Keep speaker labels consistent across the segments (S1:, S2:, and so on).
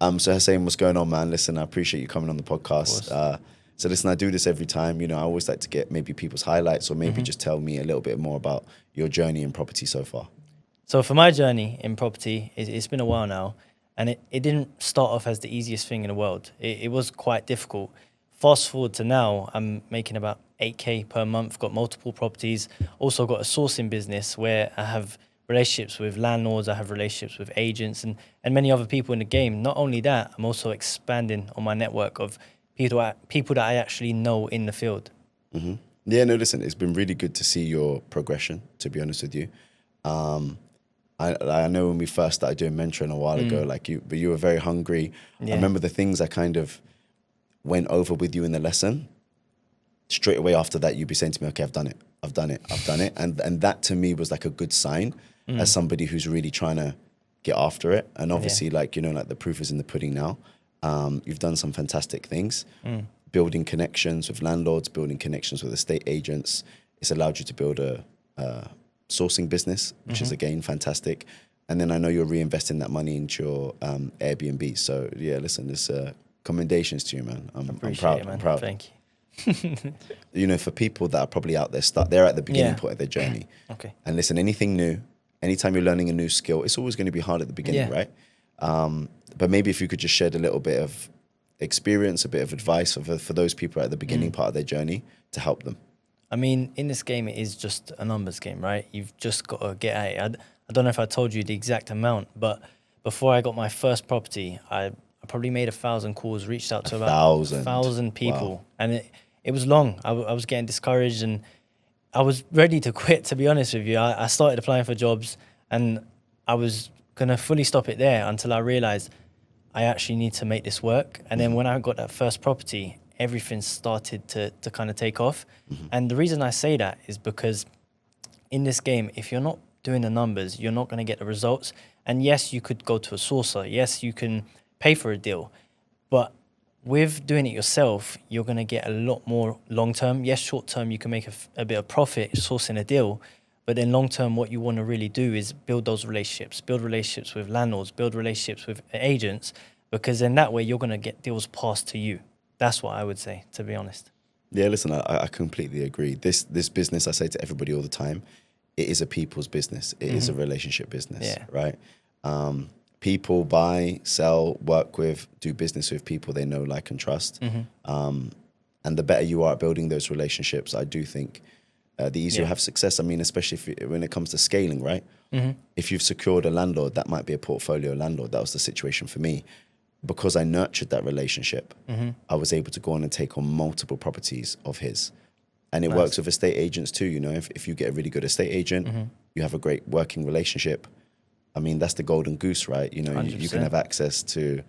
S1: So Hussein, what's going on, man? Listen, I appreciate you coming on the
S2: Of
S1: podcast.
S2: course.
S1: So listen, I do this every time. You know, I always like to get maybe people's highlights or maybe just tell me a little bit more about your journey in property so far.
S2: So for my journey in property, it's been a while now, and it didn't start off as the easiest thing in the world. It was quite difficult. Fast forward to now, I'm making about 8K per month, got multiple properties, also got a sourcing business where I have relationships with landlords, I have relationships with agents and many other people in the game. Not only that, I'm also expanding on my network of people that I actually know in the field.
S1: Yeah, no, listen, it's been really good to see your progression, to be honest with you. I know when we first started doing mentoring a while ago, but you were very hungry.
S2: Yeah.
S1: I remember the things I kind of went over with you in the lesson. Straight away after that, you'd be saying to me, okay, I've done it. And that to me was like a good sign as somebody who's really trying to get after it. And obviously, like the proof is in the pudding now. You've done some fantastic things, building connections with landlords, building connections with estate agents. It's allowed you to build a sourcing business, which is again fantastic. And then I know you're reinvesting that money into your Airbnb. So yeah, listen, this commendations to you, man. I'm proud.
S2: It, man.
S1: I'm proud.
S2: Thank you.
S1: You know, for people that are probably out there, they're at the beginning
S2: Yeah.
S1: point of their journey.
S2: Okay.
S1: And listen, anything new, anytime you're learning a new skill, it's always going to be hard at the beginning,
S2: Yeah.
S1: right? But maybe if you could just shed a little bit of experience, a bit of advice for those people at the beginning part of their journey to help them.
S2: I mean, in this game, it is just a numbers game, right? You've just got to get at it. I don't know if I told you the exact amount, but before I got my first property, I probably made 1,000 calls, reached out to about 1,000 people.
S1: Wow.
S2: And it was long. I was getting discouraged and I was ready to quit, to be honest with you. I started applying for jobs and I was going to fully stop it there until I realized I actually need to make this work. And then when I got that first property, everything started to kind of take off. And the reason I say that is because in this game, if you're not doing the numbers, you're not going to get the results. And yes, you could go to a sourcer. Yes, you can pay for a deal. But with doing it yourself, you're going to get a lot more long-term. Yes, short-term, you can make a bit of profit sourcing a deal. But then long-term, what you want to really do is build those relationships, build relationships with landlords, build relationships with agents, because in that way, you're going to get deals passed to you. That's what I would say, to be honest.
S1: Yeah, listen, I completely agree. This business, I say to everybody all the time, it is a people's business. It is a relationship business, right? People buy, sell, work with, do business with people they know, like, and trust. And the better you are at building those relationships, I do think the easier you have success. I mean, especially when it comes to scaling, right? If you've secured a landlord, that might be a portfolio landlord. That was the situation for me. Because I nurtured that relationship, I was able to go on and take on multiple properties of his. And it works with estate agents too. You know, if you get a really good estate agent, you have a great working relationship. I mean, that's the golden goose, right? You know, you can have access to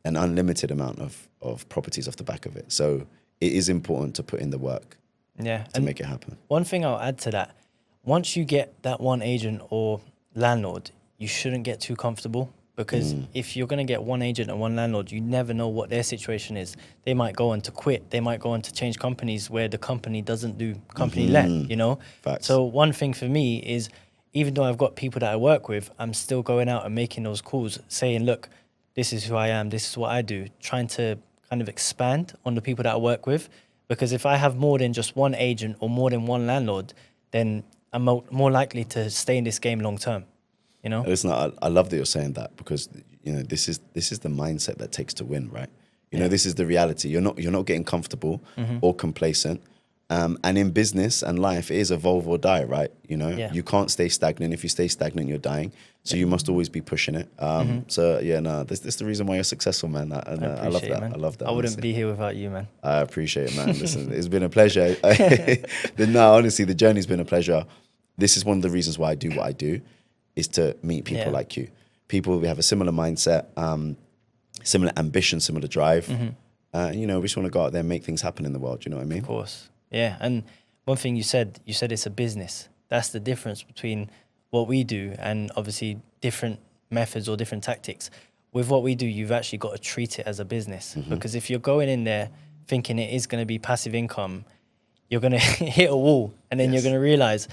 S1: an unlimited amount of properties off the back of it. So it is important to put in the work to make it happen.
S2: One thing I'll add to that, once you get that one agent or landlord, you shouldn't get too comfortable. Because if you're going to get one agent and one landlord, you never know what their situation is. They might go on to quit. They might go on to change companies where the company doesn't do company let, you know?
S1: Facts.
S2: So one thing for me is, even though I've got people that I work with, I'm still going out and making those calls, saying, look, this is who I am, this is what I do, trying to kind of expand on the people that I work with. Because if I have more than just one agent or more than one landlord, then I'm more likely to stay in this game long term. You know?
S1: Listen, I love that you're saying that because, you know, this is the mindset that takes to win, right? You know, this is the reality. You're not getting comfortable or complacent. And in business and life, it is evolve or die, right? You know, you can't stay stagnant. If you stay stagnant, you're dying. So you must always be pushing it. So yeah, no, this is the reason why you're successful, man. I love that.
S2: Man.
S1: I love that.
S2: I wouldn't be here without you, man.
S1: I appreciate it, man. Listen, it's been a pleasure. No, honestly, the journey's been a pleasure. This is one of the reasons why I do what I do, is to meet people like you. People who have a similar mindset, similar ambition, similar drive. You know, we just want to go out there and make things happen in the world. You know what I mean?
S2: Of course. Yeah. And one thing you said it's a business. That's the difference between what we do and obviously different methods or different tactics. With what we do, you've actually got to treat it as a business. Because if you're going in there thinking it is going to be passive income, you're going to hit a wall and then you're going to realize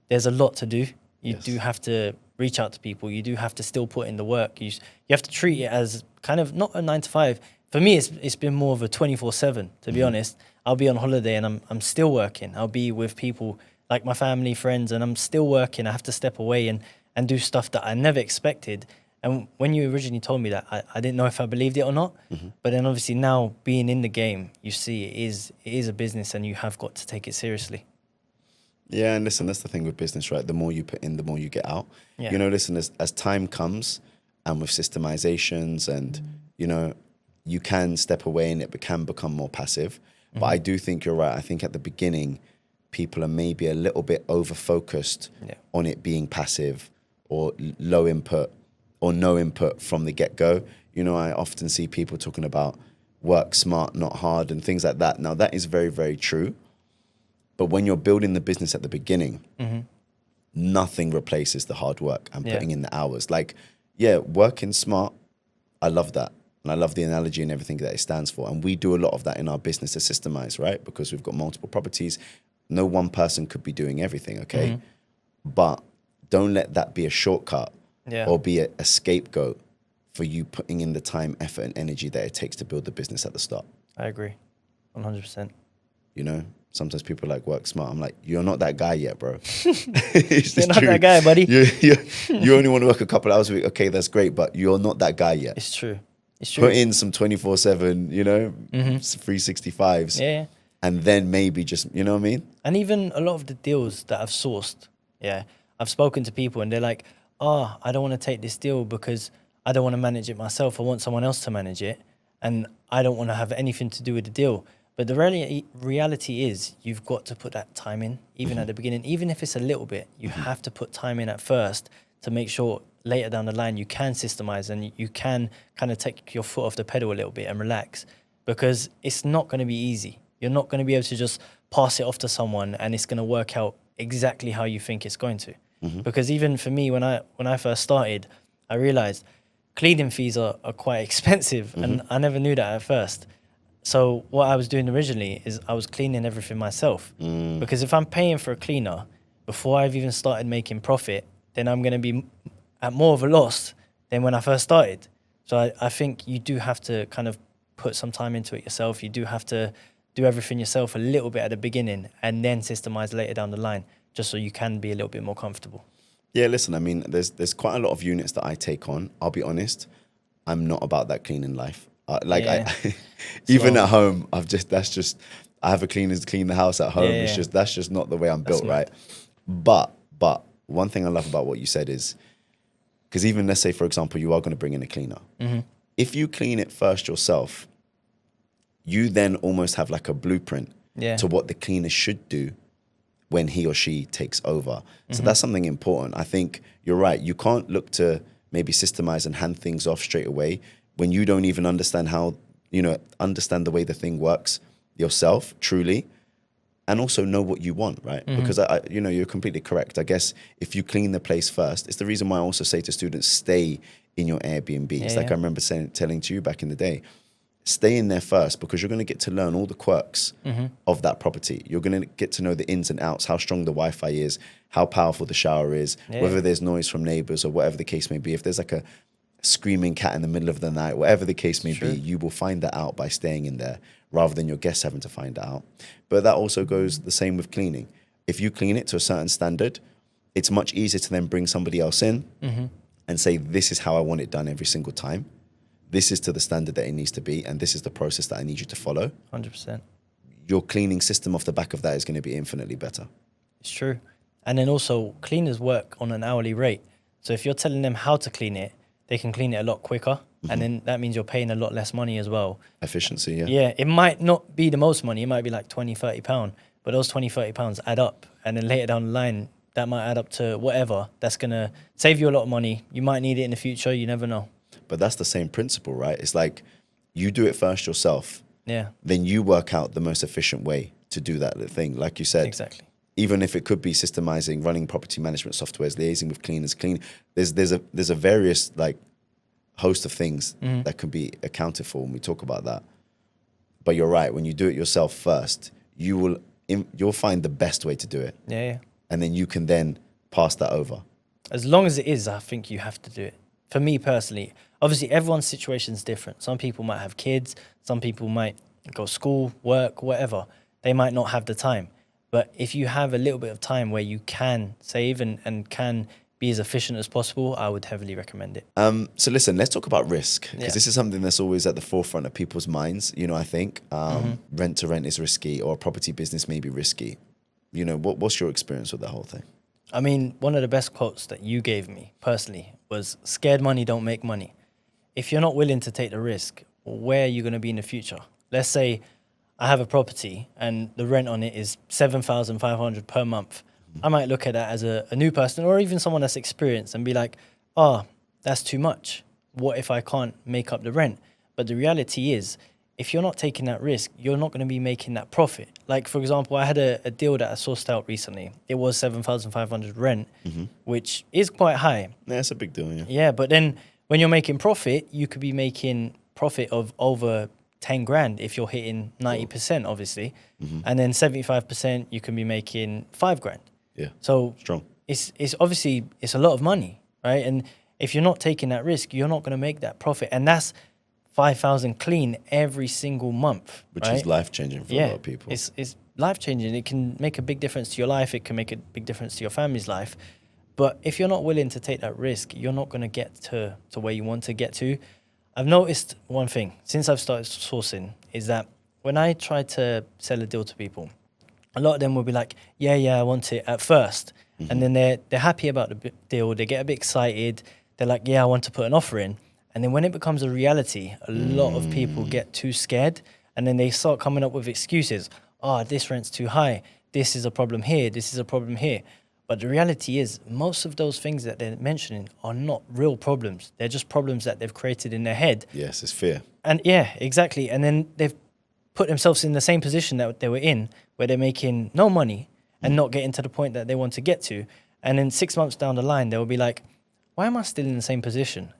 S2: there's a lot to do. You do have to reach out to people. You do have to still put in the work. You have to treat it as kind of not a 9 to 5. For me, it's been more of a 24/7. To be honest, I'll be on holiday and I'm still working. I'll be with people like my family, friends, and I'm still working. I have to step away and do stuff that I never expected. And when you originally told me that, I didn't know if I believed it or not. But then obviously now being in the game, you see it is a business and you have got to take it seriously.
S1: Yeah, and listen, that's the thing with business, right? The more you put in, the more you get out.
S2: Yeah.
S1: You know, listen, as time comes and with systemizations and, you know, you can step away and it can become more passive. But I do think you're right. I think at the beginning, people are maybe a little bit over-focused on it being passive or low input or no input from the get-go. You know, I often see people talking about work smart, not hard, and things like that. Now, that is very, very true. But when you're building the business at the beginning, nothing replaces the hard work and putting in the hours. Like, yeah, working smart, I love that. And I love the analogy and everything that it stands for. And we do a lot of that in our business to systemize, right? Because we've got multiple properties. No one person could be doing everything, okay? But don't let that be a shortcut or be a scapegoat for you putting in the time, effort, and energy that it takes to build the business at the start.
S2: I agree, 100%.
S1: You know, sometimes people like work smart. I'm like, you're not that guy yet, bro.
S2: You're not that guy, buddy.
S1: You only want to work a couple hours a week. Okay, that's great, but you're not that guy yet.
S2: It's true. It's true.
S1: Put in some 24/7, you know, 365s.
S2: Yeah.
S1: And then maybe just, you know what I mean?
S2: And even a lot of the deals that I've sourced, I've spoken to people and they're like, oh, I don't want to take this deal because I don't want to manage it myself. I want someone else to manage it. And I don't want to have anything to do with the deal. But the reality is you've got to put that time in, even at the beginning. Even if it's a little bit, you have to put time in at first to make sure later down the line you can systemize and you can kind of take your foot off the pedal a little bit and relax, because it's not going to be easy. You're not going to be able to just pass it off to someone and it's going to work out exactly how you think it's going to. Because even for me, when I first started, I realized cleaning fees are quite expensive, and I never knew that at first. So what I was doing originally is I was cleaning everything myself. Because if I'm paying for a cleaner before I've even started making profit, then I'm going to be at more of a loss than when I first started. So I think you do have to kind of put some time into it yourself. You do have to do everything yourself a little bit at the beginning and then systemize later down the line, just so you can be a little bit more comfortable.
S1: Yeah, listen, I mean, there's quite a lot of units that I take on. I'll be honest, I'm not about that cleaning life. Even at home, I have a cleaner to clean the house at home. That's just not the way I'm built, right? But one thing I love about what you said is, because even let's say, for example, you are going to bring in a cleaner. If you clean it first yourself, you then almost have like a blueprint to what the cleaner should do when he or she takes over. So that's something important. I think you're right. You can't look to maybe systemize and hand things off straight away when you don't even understand understand the way the thing works yourself, truly, and also know what you want, right? Because you're completely correct. I guess if you clean the place first, it's the reason why I also say to students, stay in your Airbnb. It's like I remember telling to you back in the day, stay in there first, because you're going to get to learn all the quirks of that property. You're going to get to know the ins and outs, how strong the Wi-Fi is, how powerful the shower is, whether there's noise from neighbors or whatever the case may be. If there's like a screaming cat in the middle of the night, whatever the case may be, you will find that out by staying in there rather than your guests having to find that out. But that also goes the same with cleaning. If you clean it to a certain standard, it's much easier to then bring somebody else in and say, this is how I want it done every single time. This is to the standard that it needs to be, and this is the process that I need you to follow.
S2: 100%.
S1: Your cleaning system off the back of that is going to be infinitely better.
S2: It's true. And then also, cleaners work on an hourly rate. So if you're telling them how to clean it, they can clean it a lot quicker. And then that means you're paying a lot less money as well.
S1: Efficiency, yeah.
S2: Yeah, it might not be the most money. It might be like 20, 30 pounds. But those 20, 30 pounds add up. And then later down the line, that might add up to whatever. That's going to save you a lot of money. You might need it in the future. You never know.
S1: But that's the same principle, right? It's like you do it first yourself.
S2: Yeah. Then
S1: you work out the most efficient way to do that thing. Like you said.
S2: Exactly.
S1: Even if it could be systemizing, running property management softwares, liaising with cleaners, there's a various like host of things that can be accounted for when we talk about that. But you're right. When you do it yourself first, you'll find the best way to do it.
S2: Yeah.
S1: And then you can then pass that over.
S2: As long as it is, I think you have to do it. For me personally, obviously everyone's situation is different. Some people might have kids, some people might go school, work, whatever. They might not have the time. But if you have a little bit of time where you can save and can be as efficient as possible, I would heavily recommend it.
S1: So listen, let's talk about risk, because this is something that's always at the forefront of people's minds. You know, I think rent to rent is risky, or a property business may be risky. You know, what's your experience with that whole thing?
S2: I mean, one of the best quotes that you gave me personally was, scared money don't make money. If you're not willing to take the risk, where are you going to be in the future? Let's say I have a property and the rent on it is 7,500 per month. I might look at that as a new person, or even someone that's experienced, and be like, oh, that's too much. What if I can't make up the rent? But the reality is, if you're not taking that risk, you're not going to be making that profit. Like, for example, I had a deal that I sourced out recently. It was 7,500 rent, which is quite high.
S1: Yeah, it's a big deal, yeah.
S2: Yeah, but then when you're making profit, you could be making profit of over 10 grand if you're hitting 90%, obviously. And then 75%, you can be making 5 grand.
S1: Yeah.
S2: So
S1: strong.
S2: It's obviously, it's a lot of money, right? And if you're not taking that risk, you're not going to make that profit. And that's 5,000 clean every single month,
S1: which
S2: right?
S1: is life-changing for a lot of people.
S2: It's life-changing. It can make a big difference to your life. It can make a big difference to your family's life. But if you're not willing to take that risk, you're not going to get to where you want to get to. I've noticed one thing since I've started sourcing is that when I try to sell a deal to people, a lot of them will be like, yeah, I want it at first. And then they're happy about the deal. They get a bit excited. They're like, yeah, I want to put an offer in. And then when it becomes a reality, a lot of people get too scared, and then they start coming up with excuses. Oh, this rent's too high. This is a problem here. This is a problem here. But the reality is, most of those things that they're mentioning are not real problems. They're just problems that they've created in their head.
S1: Yes, it's fear.
S2: And yeah, exactly. And then they've put themselves in the same position that they were in, where they're making no money and not getting to the point that they want to get to. And then 6 months down the line, they'll be like, why am I still in the same position?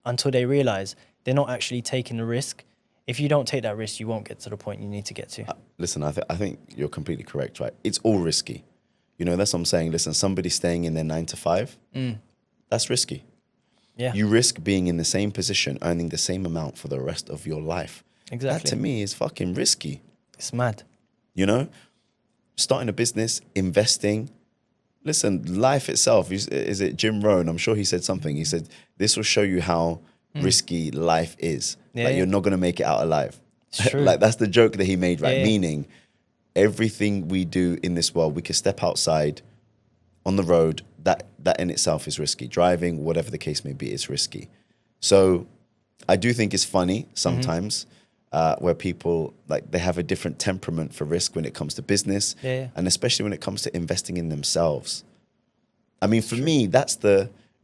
S2: Until they realize they're not actually taking the risk. If you don't take that risk, you won't get to the point you need to get to.
S1: Listen, I think you're completely correct, right? It's all risky. You know, that's what I'm saying. Listen, somebody staying in their 9 to 5, that's risky.
S2: Yeah.
S1: You risk being in the same position, earning the same amount for the rest of your life.
S2: Exactly.
S1: That to me is fucking risky.
S2: It's mad.
S1: You know, starting a business, investing. Listen, life itself, is it Jim Rohn? I'm sure he said something. He said, this will show you how risky life is.
S2: Yeah,
S1: like, you're not going to make it out alive.
S2: It's true.
S1: Like, that's the joke that he made, right?
S2: Yeah.
S1: Meaning, everything we do in this world, we can step outside on the road. That in itself is risky. Driving, whatever the case may be, is risky. So I do think it's funny sometimes where people, like, they have a different temperament for risk when it comes to business, and especially when it comes to investing in themselves. I mean, for me,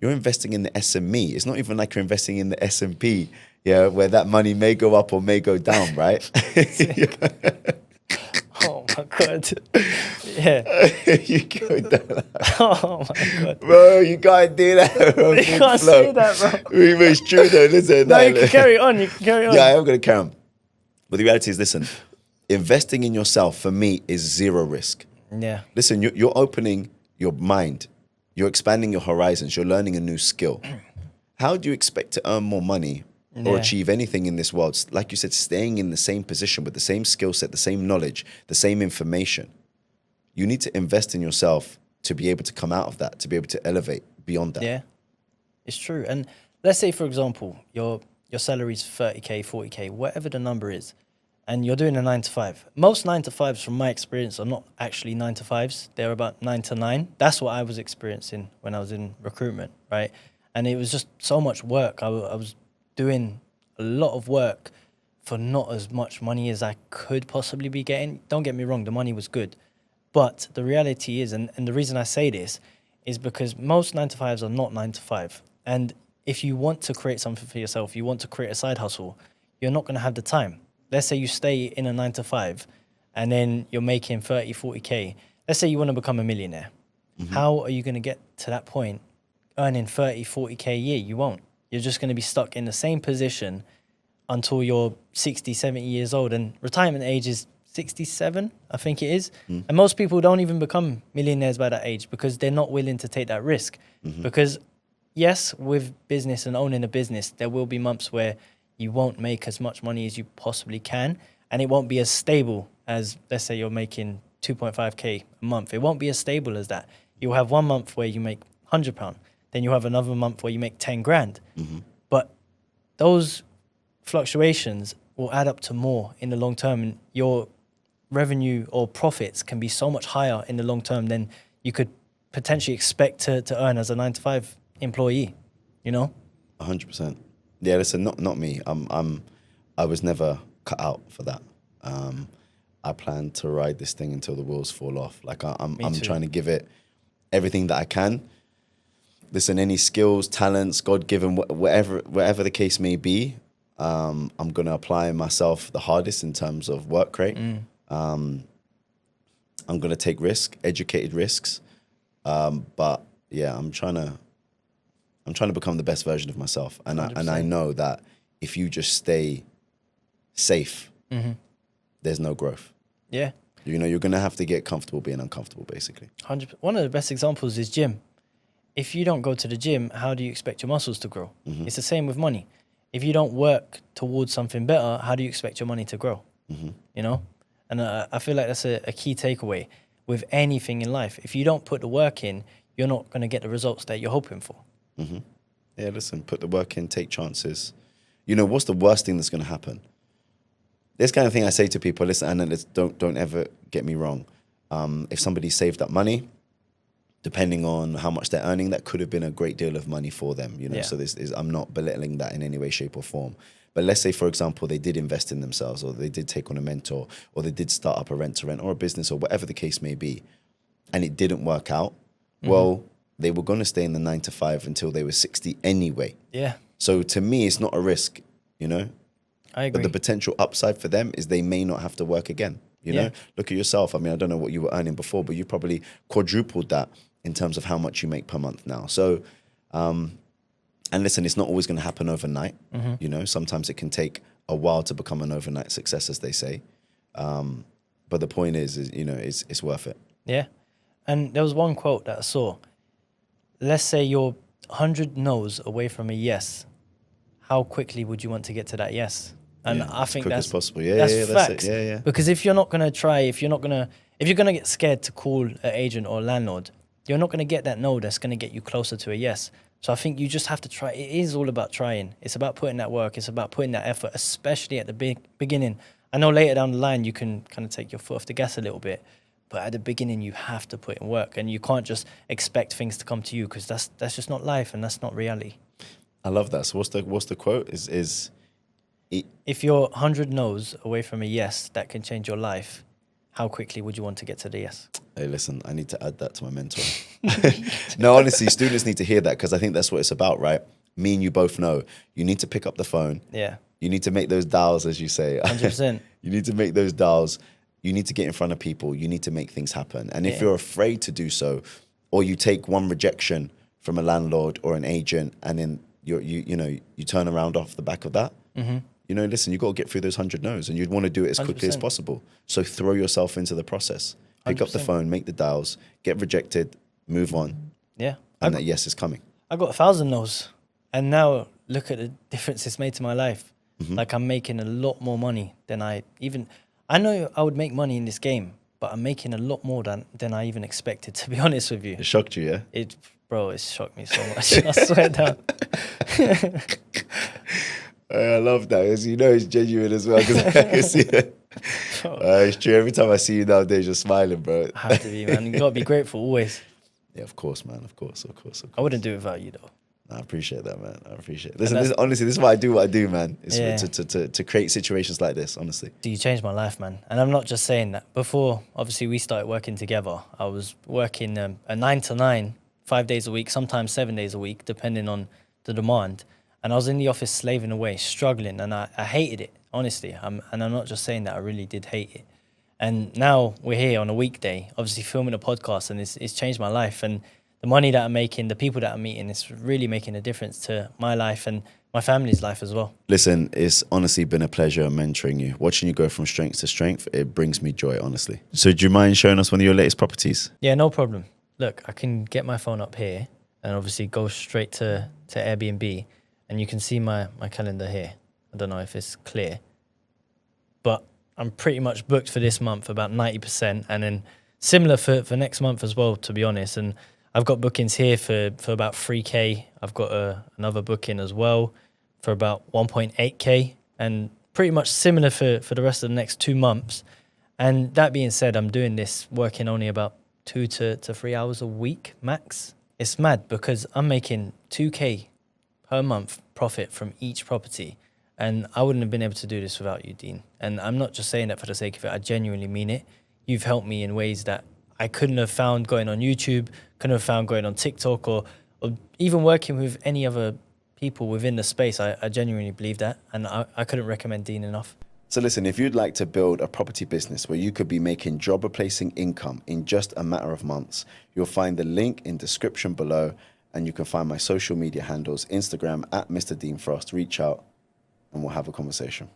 S1: you're investing in the SME. It's not even like you're investing in the S&P, where that money may go up or may go down, right?
S2: Oh my God. Yeah.
S1: You go down.
S2: Oh my God.
S1: Bro, you can't do that. Bro.
S2: You can't say that, bro.
S1: It's true though, listen.
S2: No, you can carry on. You can carry on.
S1: Yeah, I am going to carry on. But the reality is, listen, investing in yourself for me is zero risk.
S2: Yeah.
S1: Listen, you're opening your mind. You're expanding your horizons. You're learning a new skill. How do you expect to earn more money or achieve anything in this world? Like you said, staying in the same position with the same skill set, the same knowledge, the same information. You need to invest in yourself to be able to come out of that, to be able to elevate beyond that.
S2: Yeah, it's true. And let's say, for example, your salary is 30K, 40K, whatever the number is, and you're doing a 9 to 5. Most 9 to 5s, from my experience, are not actually 9 to 5s. They're about 9 to 9. That's what I was experiencing when I was in recruitment, right? And it was just so much work. I was doing a lot of work for not as much money as I could possibly be getting. Don't get me wrong, the money was good. But the reality is, and the reason I say this, is because most 9 to 5s are not 9 to 5. And if you want to create something for yourself, you want to create a side hustle, you're not going to have the time. Let's say you stay in a 9 to 5 and then you're making 30, 40K. Let's say you want to become a millionaire. How are you going to get to that point earning 30, 40K a year? You won't. You're just going to be stuck in the same position until you're 60, 70 years old. And retirement age is 67, I think it is. And most people don't even become millionaires by that age because they're not willing to take that risk. Because yes, with business and owning a business, there will be months where you won't make as much money as you possibly can, and it won't be as stable as, let's say you're making 2.5k a month. It won't be as stable as that. You'll have one month where you make £100, then you have another month where you make 10 grand. But those fluctuations will add up to more in the long term, and your revenue or profits can be so much higher in the long term than you could potentially expect to earn as a 9-to-5 employee, you know?
S1: 100%. Yeah, listen, not me. I was never cut out for that. I plan to ride this thing until the wheels fall off. Like I'm trying to give it everything that I can. Listen, any skills, talents, God-given, whatever the case may be, I'm going to apply myself the hardest in terms of work rate. I'm going to take educated risks. But yeah, I'm trying to become the best version of myself. And I know that if you just stay safe, there's no growth.
S2: Yeah.
S1: You know, you're going to have to get comfortable being uncomfortable, basically.
S2: 100%. One of the best examples is gym. If you don't go to the gym, how do you expect your muscles to grow? It's the same with money. If you don't work towards something better, how do you expect your money to grow? You know? And I feel like that's a key takeaway with anything in life. If you don't put the work in, you're not going to get the results that you're hoping for.
S1: Yeah, listen, put the work in, take chances. You know, what's the worst thing that's going to happen? This kind of thing I say to people, listen, and don't ever get me wrong. If somebody saved up money, depending on how much they're earning, that could have been a great deal of money for them, you know. Yeah. So I'm not belittling that in any way, shape or form. But let's say, for example, they did invest in themselves, or they did take on a mentor, or they did start up a rent-to-rent or a business or whatever the case may be, and it didn't work out. Well, they were going to stay in the 9-to-5 until they were 60 anyway.
S2: Yeah.
S1: So to me, it's not a risk, you know.
S2: I agree.
S1: But the potential upside for them is they may not have to work again. You know, look at yourself. I mean, I don't know what you were earning before, but you probably quadrupled that in terms of how much you make per month now. So, and listen, it's not always going to happen overnight. You know, sometimes it can take a while to become an overnight success, as they say. But the point is you know, it's worth it. Yeah.
S2: And there was one quote that I saw. Let's say you're 100 no's away from a yes. How quickly would you want to get to that yes? And I think
S1: quick
S2: that's
S1: as possible.
S2: That's facts.
S1: It. Yeah.
S2: Because if you're not gonna try, if you're gonna get scared to call an agent or a landlord, you're not gonna get that no that's gonna get you closer to a yes. So I think you just have to try. It is all about trying. It's about putting that work. It's about putting that effort, especially at the beginning. I know later down the line you can kind of take your foot off the gas a little bit, but at the beginning you have to put in work, and you can't just expect things to come to you, because that's just not life, and that's not reality.
S1: I love that. So what's the quote?
S2: If you're 100 no's away from a yes that can change your life, how quickly would you want to get to the yes?
S1: Hey, listen, I need to add that to my mentor. No, honestly, students need to hear that, because I think that's what it's about, right? Me and you both know you need to pick up the phone.
S2: Yeah.
S1: You need to make those dials, as you say.
S2: 100%.
S1: You need to make those dials. You need to get in front of people. You need to make things happen. And if you're afraid to do so, or you take one rejection from a landlord or an agent, and then you turn around off the back of that, you know, listen, you got to get through those 100 no's, and you'd want to do it as quickly
S2: 100%.
S1: as possible. So throw yourself into the process. Pick 100%. Up the phone, make the dials, get rejected, move on.
S2: Yeah.
S1: And that yes is coming.
S2: I got 1,000 no's, and now look at the difference it's made to my life. Like, I'm making a lot more money than I know I would make money in this game, but I'm making a lot more than I even expected, to be honest with you.
S1: It shocked you, yeah?
S2: It shocked me so much. I swear down.
S1: I love that. As you know, it's genuine as well, because I can see it. It's true. Every time I see you nowadays, you're smiling, bro.
S2: I have to be, man. You got to be grateful always.
S1: Yeah, of course, man. Of course.
S2: I wouldn't do it without you, though.
S1: I appreciate that, man. I appreciate it. Listen, honestly, this is why I do what I do, man. It's to create situations like this, honestly.
S2: You changed my life, man. And I'm not just saying that. Before, obviously, we started working together, I was working a 9-to-9, 5 days a week, sometimes 7 days a week, depending on the demand. And I was in the office slaving away, struggling, and I hated it, honestly. And I'm not just saying that, I really did hate it. And now we're here on a weekday, obviously filming a podcast, and it's changed my life. And the money that I'm making, the people that I'm meeting, it's really making a difference to my life and my family's life as well.
S1: Listen, it's honestly been a pleasure mentoring you. Watching you go from strength to strength, it brings me joy, honestly. So do you mind showing us one of your latest properties?
S2: Yeah, no problem. Look, I can get my phone up here and obviously go straight to Airbnb, and you can see my calendar here. I don't know if it's clear, but I'm pretty much booked for this month, about 90%, and then similar for next month as well, to be honest. And I've got bookings here for about 3K. I've got another booking as well for about 1.8K, and pretty much similar for the rest of the next 2 months. And that being said, I'm doing this working only about 2 to 3 hours a week max. It's mad because I'm making 2K per month profit from each property. And I wouldn't have been able to do this without you, Dean. And I'm not just saying that for the sake of it. I genuinely mean it. You've helped me in ways that I couldn't have found going on YouTube, couldn't have found going on TikTok, or even working with any other people within the space. I genuinely believe that. And I couldn't recommend Dean enough.
S1: So listen, if you'd like to build a property business where you could be making job replacing income in just a matter of months, you'll find the link in description below, and you can find my social media handles, Instagram @Mr. Dean Frost. Reach out and we'll have a conversation.